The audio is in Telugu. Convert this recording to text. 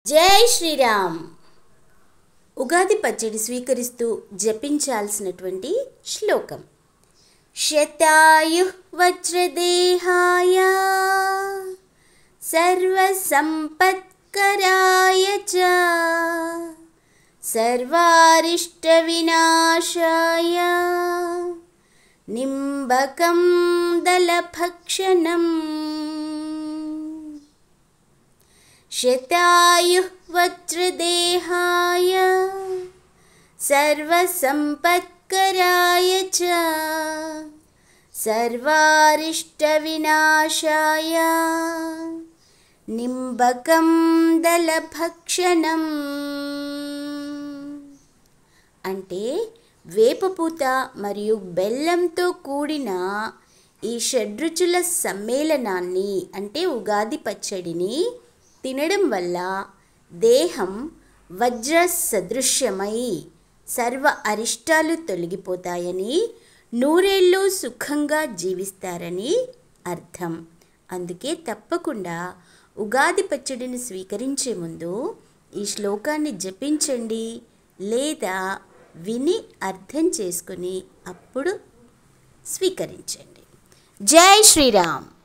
జై శ్రీరామ్. ఉగాది పచ్చడి స్వీకరిస్తూ జపించాల్సినటువంటి శ్లోకం. శతాయు వజ్రదేహాయ సర్వసంపత్కరాయ చ సర్వారిష్ట వినాశాయ నింబకం దళభక్షణం. శతాయు వజ్రదేహాయ సర్వసంపత్కరాయ చ సర్వారిష్ట వినాశాయ నింబకం దళభక్షణం. అంటే వేపపూత మరియు బెల్లంతో కూడిన ఈ షడ్రుచుల సమ్మేళనాన్ని అంటే ఉగాది పచ్చడిని తినడం వల్ల దేహం వజ్ర సదృశ్యమై సర్వ అరిష్టాలు తొలగిపోతాయని, నూరేళ్ళు సుఖంగా జీవిస్తారని అర్థం. అందుకే తప్పకుండా ఉగాది పచ్చడిని స్వీకరించే ముందు ఈ శ్లోకాన్ని జపించండి, లేదా విని అర్థం చేసుకుని అప్పుడు స్వీకరించండి. జై శ్రీరామ్.